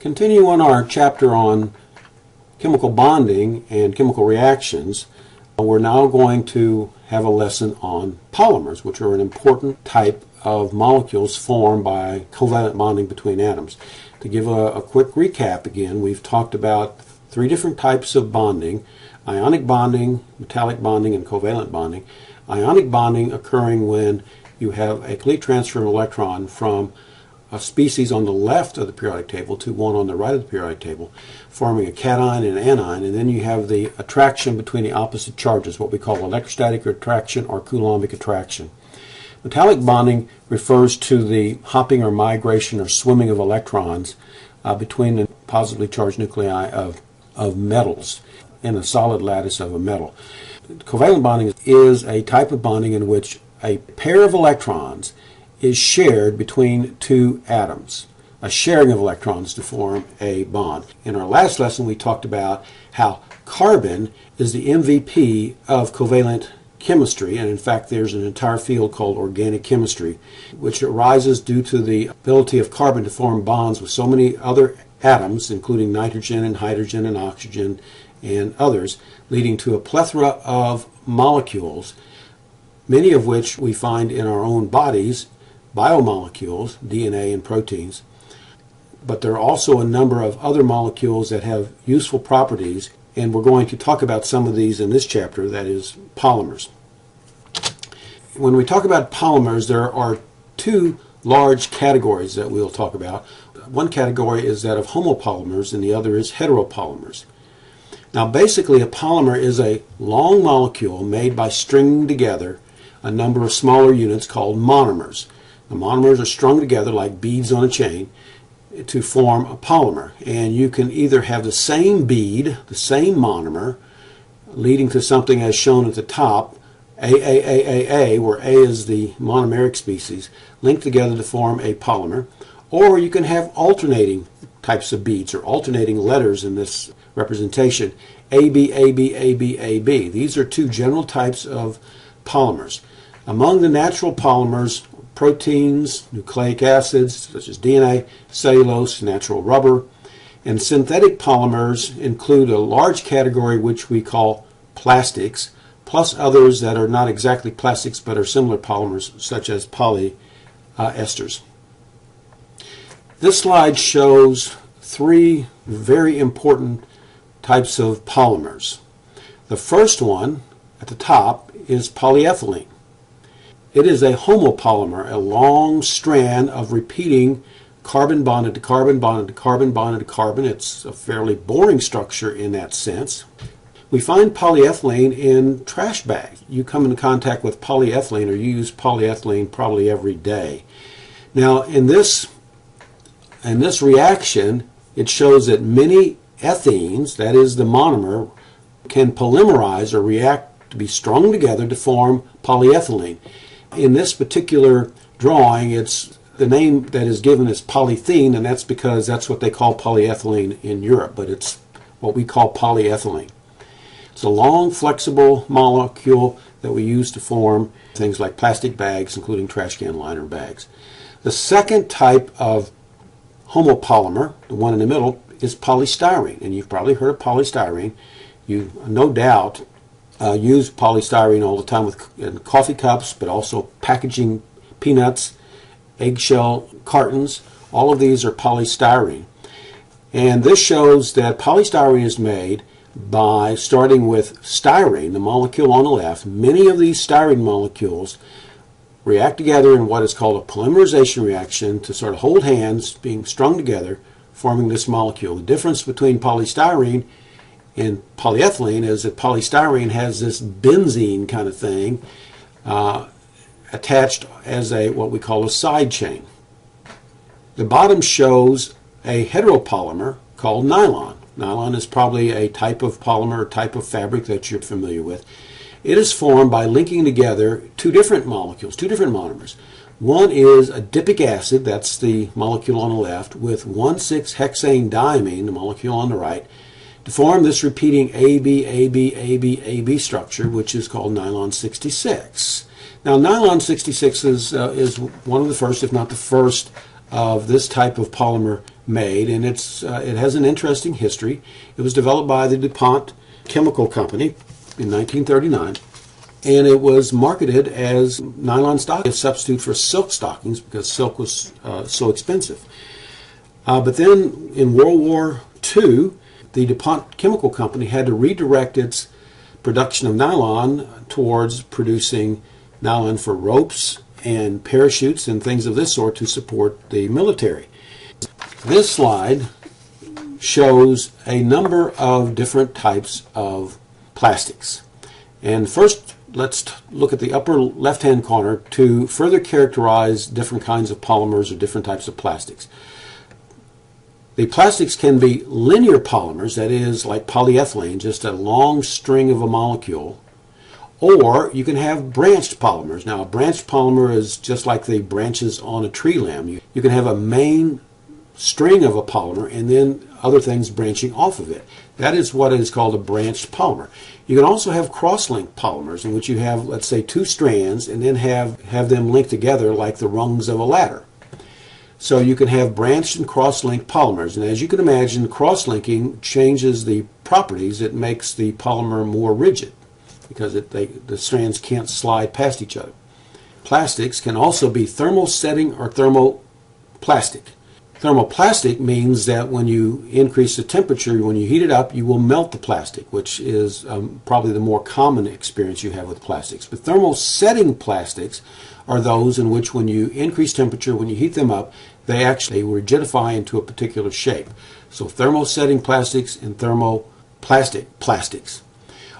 Continue on our chapter on chemical bonding and chemical reactions. We're now going to have a lesson on polymers, which are an important type of molecules formed by covalent bonding between atoms. To give a quick recap again, we've talked about three different types of bonding: ionic bonding, metallic bonding, and covalent bonding. Ionic bonding occurring when you have a complete transfer of an electron from a species on the left of the periodic table to one on the right of the periodic table, forming a cation and an anion, and then you have the attraction between the opposite charges, what we call electrostatic attraction or coulombic attraction. Metallic bonding refers to the hopping or migration or swimming of electrons between the positively charged nuclei of metals in a solid lattice of a metal. Covalent bonding is a type of bonding in which a pair of electrons is shared between two atoms, a sharing of electrons to form a bond. In our last lesson, we talked about how carbon is the MVP of covalent chemistry, and in fact there's an entire field called organic chemistry, which arises due to the ability of carbon to form bonds with so many other atoms, including nitrogen and hydrogen and oxygen and others, leading to a plethora of molecules, many of which we find in our own bodies, biomolecules, DNA and proteins. But there are also a number of other molecules that have useful properties, and we're going to talk about some of these in this chapter, that is polymers. When we talk about polymers, there are two large categories that we'll talk about. One category is that of homopolymers and the other is heteropolymers. Now basically a polymer is a long molecule made by stringing together a number of smaller units called monomers. The monomers are strung together like beads on a chain to form a polymer, and you can either have the same bead, the same monomer, leading to something as shown at the top, AAAAA, where A is the monomeric species, linked together to form a polymer, or you can have alternating types of beads or alternating letters in this representation, AB, AB, AB, AB. These are two general types of polymers. Among the natural polymers, proteins, nucleic acids such as DNA, cellulose, natural rubber, and synthetic polymers include a large category which we call plastics, plus others that are not exactly plastics but are similar polymers such as polyesters. This slide shows three very important types of polymers. The first one at the top is polyethylene. It is a homopolymer, a long strand of repeating carbon bonded to carbon bonded to carbon bonded to carbon. It's a fairly boring structure in that sense. We find polyethylene in trash bags. You come into contact with polyethylene, or you use polyethylene probably every day. Now in this reaction, it shows that many ethenes, that is the monomer, can polymerize or react to be strung together to form polyethylene. In this particular drawing, it's the name that is given is polythene, and that's because that's what they call polyethylene in Europe, but it's what we call polyethylene. It's a long, flexible molecule that we use to form things like plastic bags, including trash can liner bags. The second type of homopolymer, the one in the middle, is polystyrene, and you've probably heard of polystyrene. You no doubt use polystyrene all the time in coffee cups, but also packaging peanuts, eggshell cartons. All of these are polystyrene. And this shows that polystyrene is made by starting with styrene, the molecule on the left. Many of these styrene molecules react together in what is called a polymerization reaction to sort of hold hands, being strung together, forming this molecule. The difference between polystyrene and polyethylene is that polystyrene has this benzene kind of thing attached as what we call a side chain. The bottom shows a heteropolymer called nylon. Nylon is probably a type of polymer or type of fabric that you're familiar with. It is formed by linking together two different molecules, two different monomers. One is adipic acid, that's the molecule on the left, with 1,6-hexane diamine, the molecule on the right, to form this repeating AB, AB, AB, AB structure, which is called nylon 66. Now, nylon 66 is one of the first, if not the first, of this type of polymer made, and it has an interesting history. It was developed by the DuPont Chemical Company in 1939, and it was marketed as nylon stockings, a substitute for silk stockings because silk was so expensive. But then in World War II, the DuPont Chemical Company had to redirect its production of nylon towards producing nylon for ropes and parachutes and things of this sort to support the military. This slide shows a number of different types of plastics. And first, let's look at the upper left-hand corner to further characterize different kinds of polymers or different types of plastics. The plastics can be linear polymers, that is like polyethylene, just a long string of a molecule, or you can have branched polymers. Now, a branched polymer is just like the branches on a tree limb. You can have a main string of a polymer and then other things branching off of it. That is what is called a branched polymer. You can also have cross-linked polymers in which you have, let's say, two strands and then have them linked together like the rungs of a ladder. So you can have branched and cross-linked polymers. And as you can imagine, cross-linking changes the properties. It makes the polymer more rigid because the strands can't slide past each other. Plastics can also be thermosetting or thermoplastic. Thermoplastic means that when you increase the temperature, when you heat it up, you will melt the plastic, which is probably the more common experience you have with plastics. But thermosetting plastics are those in which when you increase temperature, when you heat them up, they actually rigidify into a particular shape. So thermosetting plastics and thermoplastic plastics.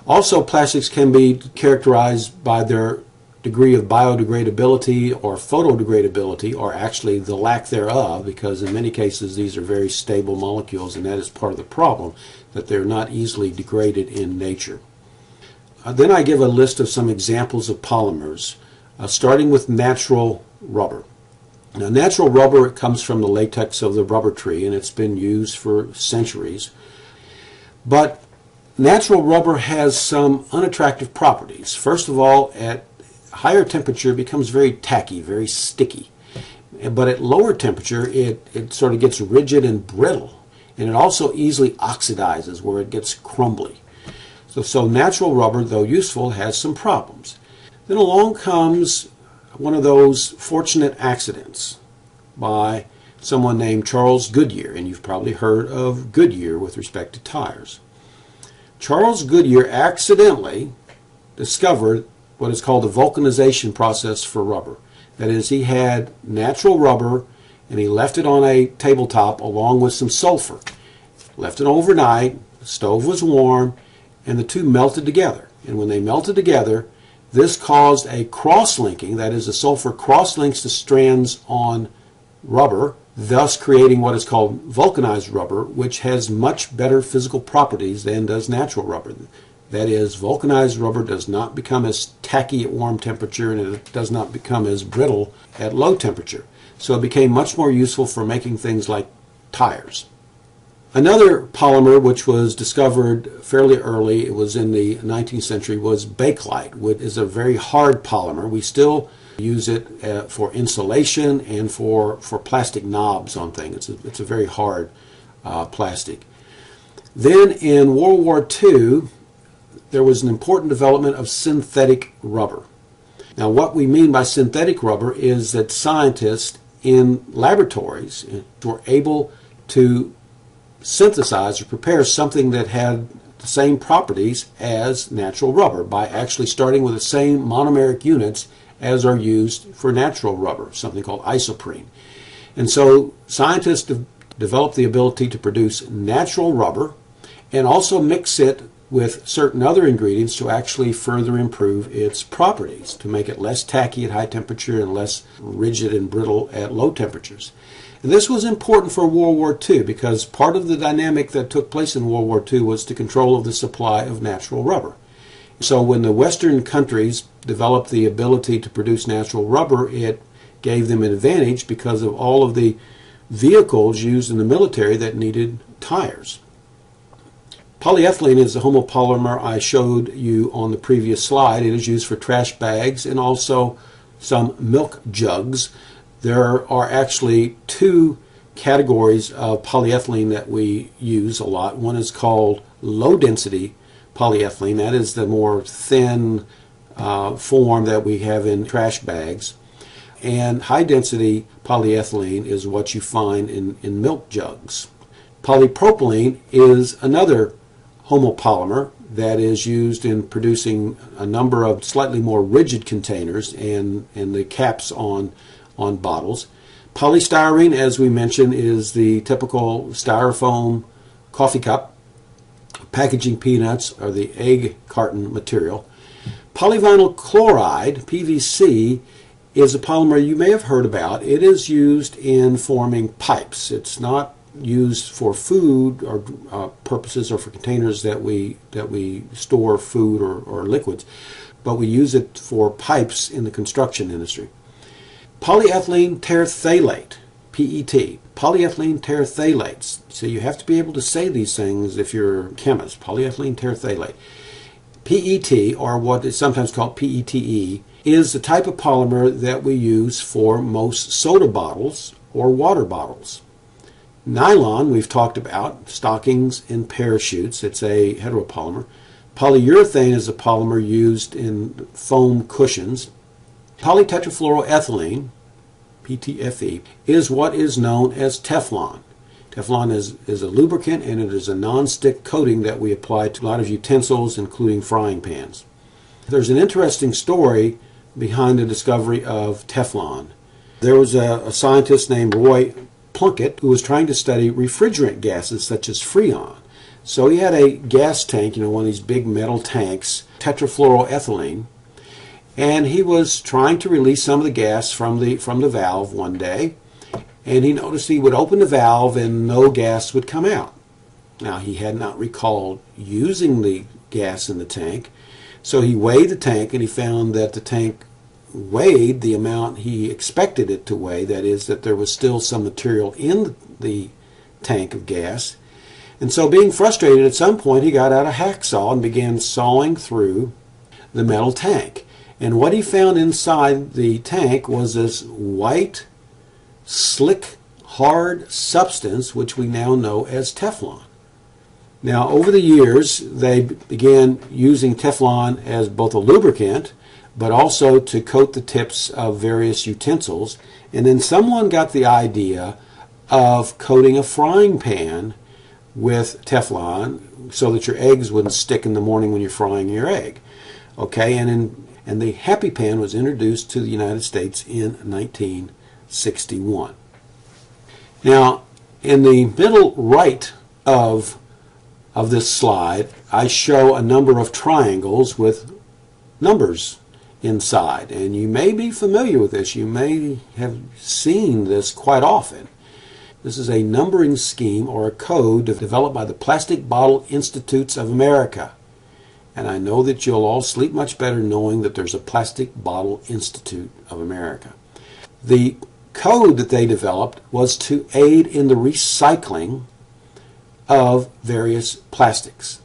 Also, plastics can be characterized by their degree of biodegradability or photodegradability, or actually the lack thereof, because in many cases these are very stable molecules, and that is part of the problem, that they're not easily degraded in nature. Then I give a list of some examples of polymers, starting with natural rubber. Now, natural rubber comes from the latex of the rubber tree, and it's been used for centuries. But natural rubber has some unattractive properties. First of all, at higher temperature it becomes very tacky, very sticky. But at lower temperature it sort of gets rigid and brittle, and it also easily oxidizes where it gets crumbly. So natural rubber, though useful, has some problems. Then along comes one of those fortunate accidents by someone named Charles Goodyear, and you've probably heard of Goodyear with respect to tires. Charles Goodyear accidentally discovered what is called the vulcanization process for rubber. That is, he had natural rubber and he left it on a tabletop along with some sulfur. Left it overnight, the stove was warm, and the two melted together. And when they melted together, this caused a cross-linking, that is, the sulfur cross-links the strands on rubber, thus creating what is called vulcanized rubber, which has much better physical properties than does natural rubber. That is, vulcanized rubber does not become as tacky at warm temperature, and it does not become as brittle at low temperature. So it became much more useful for making things like tires. Another polymer which was discovered fairly early, it was in the 19th century, was bakelite, which is a very hard polymer. We still use it for insulation and for plastic knobs on things. It's a very hard plastic. Then in World War II, there was an important development of synthetic rubber. Now, what we mean by synthetic rubber is that scientists in laboratories were able to synthesize or prepare something that had the same properties as natural rubber by actually starting with the same monomeric units as are used for natural rubber, something called isoprene. And so scientists developed the ability to produce natural rubber and also mix it with certain other ingredients to actually further improve its properties, to make it less tacky at high temperature and less rigid and brittle at low temperatures. And this was important for World War II because part of the dynamic that took place in World War II was the control of the supply of natural rubber. So when the Western countries developed the ability to produce natural rubber, it gave them an advantage because of all of the vehicles used in the military that needed tires. Polyethylene is the homopolymer I showed you on the previous slide. It is used for trash bags and also some milk jugs. There are actually two categories of polyethylene that we use a lot. One is called low-density polyethylene. That is the more thin form that we have in trash bags. And high-density polyethylene is what you find in milk jugs. Polypropylene is another homopolymer that is used in producing a number of slightly more rigid containers and the caps on bottles. Polystyrene, as we mentioned, is the typical styrofoam coffee cup, packaging peanuts, or the egg carton material. Polyvinyl chloride, PVC, is a polymer you may have heard about. It is used in forming pipes. It's not used for food or purposes or for containers that we store food or liquids, but we use it for pipes in the construction industry. Polyethylene terephthalate, PET, polyethylene terephthalates. So you have to be able to say these things if you're a chemist. Polyethylene terephthalate. PET, or what is sometimes called PETE, is the type of polymer that we use for most soda bottles or water bottles. Nylon, we've talked about, stockings and parachutes. It's a heteropolymer. Polyurethane is a polymer used in foam cushions. Polytetrafluoroethylene, PTFE, is what is known as Teflon. Teflon is a lubricant, and it is a non-stick coating that we apply to a lot of utensils, including frying pans. There's an interesting story behind the discovery of Teflon. There was a scientist named Roy Plunkett who was trying to study refrigerant gases such as Freon. So he had a gas tank, one of these big metal tanks, tetrafluoroethylene, and he was trying to release some of the gas from the valve one day, and he noticed he would open the valve and no gas would come out. Now, he had not recalled using the gas in the tank, so he weighed the tank and he found that the tank weighed the amount he expected it to weigh. That is, that there was still some material in the tank of gas. And so, being frustrated, at some point he got out a hacksaw and began sawing through the metal tank. And what he found inside the tank was this white, slick, hard substance, which we now know as Teflon. Now, over the years, they began using Teflon as both a lubricant, but also to coat the tips of various utensils. And then someone got the idea of coating a frying pan with Teflon so that your eggs wouldn't stick in the morning when you're frying your egg. Okay, and the Happy Pan was introduced to the United States in 1961. Now, in the middle right of this slide, I show a number of triangles with numbers inside, and you may be familiar with this. You may have seen this quite often. This is a numbering scheme or a code developed by the Plastic Bottle Institutes of America. And I know that you'll all sleep much better knowing that there's a Plastic Bottle Institute of America. The code that they developed was to aid in the recycling of various plastics.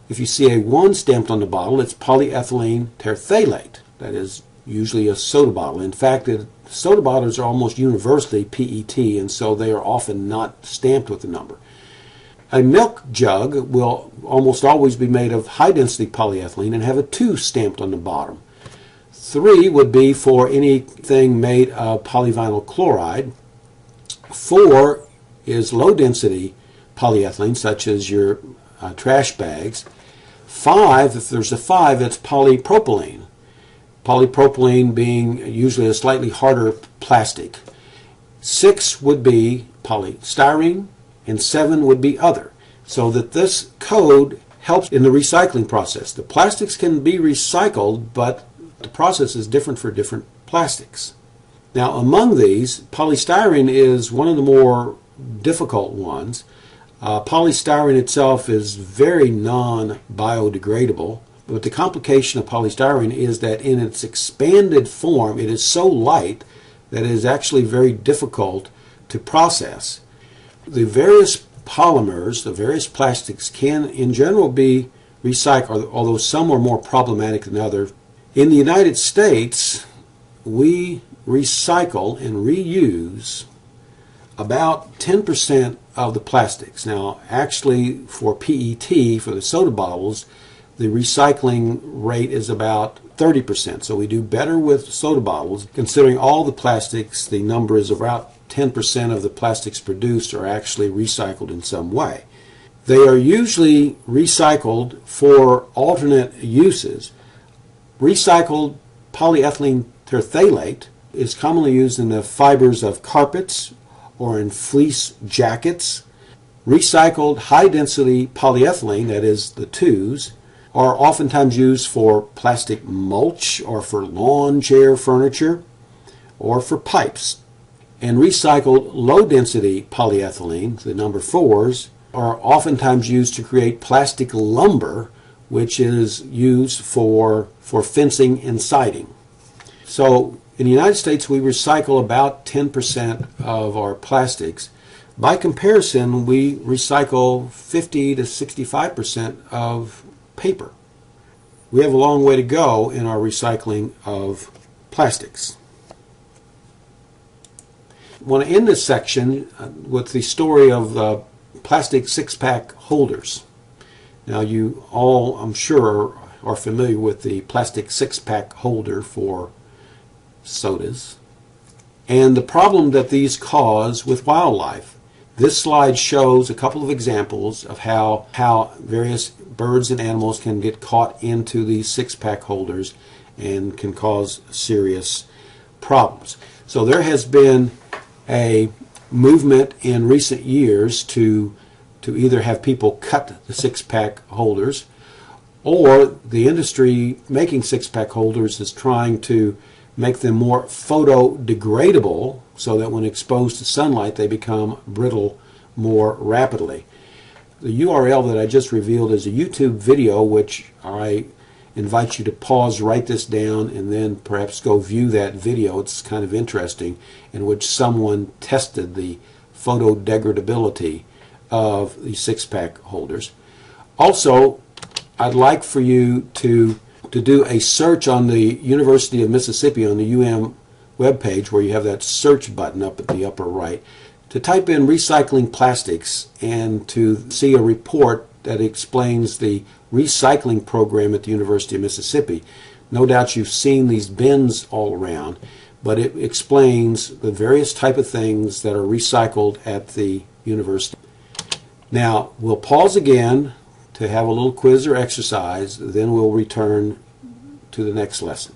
If you see a 1 stamped on the bottle, it's polyethylene terephthalate. That is usually a soda bottle. In fact, soda bottles are almost universally PET, and so they are often not stamped with a number. A milk jug will almost always be made of high-density polyethylene and have a 2 stamped on the bottom. 3 would be for anything made of polyvinyl chloride. 4 is low-density polyethylene, such as your trash bags. 5, if there's a 5, it's polypropylene. Polypropylene being usually a slightly harder plastic. 6 would be polystyrene, and 7 would be other. So that this code helps in the recycling process. The plastics can be recycled, but the process is different for different plastics. Now, among these, polystyrene is one of the more difficult ones. Polystyrene itself is very non-biodegradable, but the complication of polystyrene is that in its expanded form, it is so light that it is actually very difficult to process. The various polymers, the various plastics, can in general be recycled, although some are more problematic than others. In the United States, we recycle and reuse about 10% of the plastics. Now, actually, for PET, for the soda bottles, the recycling rate is about 30%. So we do better with soda bottles. Considering all the plastics, the number is about 10% of the plastics produced are actually recycled in some way. They are usually recycled for alternate uses. Recycled polyethylene terephthalate is commonly used in the fibers of carpets or in fleece jackets. Recycled high-density polyethylene, that is the twos, are oftentimes used for plastic mulch or for lawn chair furniture or for pipes. And recycled low-density polyethylene, the number fours, are oftentimes used to create plastic lumber, which is used for fencing and siding. So in the United States, we recycle about 10% of our plastics. By comparison, we recycle 50 to 65% of paper. We have a long way to go in our recycling of plastics. I want to end this section with the story of plastic six-pack holders. Now, you all, I'm sure, are familiar with the plastic six-pack holder for sodas and the problem that these cause with wildlife. This slide shows a couple of examples of how various birds and animals can get caught into these six-pack holders and can cause serious problems. So there has been a movement in recent years to either have people cut the six-pack holders, or the industry making six-pack holders is trying to make them more photo-degradable so that when exposed to sunlight they become brittle more rapidly. The URL that I just revealed is a YouTube video, which I invite you to pause, write this down, and then perhaps go view that video. It's kind of interesting, in which someone tested the photo-degradability of the six-pack holders. Also, I'd like for you to do a search on the University of Mississippi on the UM webpage, where you have that search button up at the upper right, to type in recycling plastics and to see a report that explains the recycling program at the University of Mississippi. No doubt you've seen these bins all around, but it explains the various type of things that are recycled at the university. Now, we'll pause again to have a little quiz or exercise, then we'll return to the next lesson.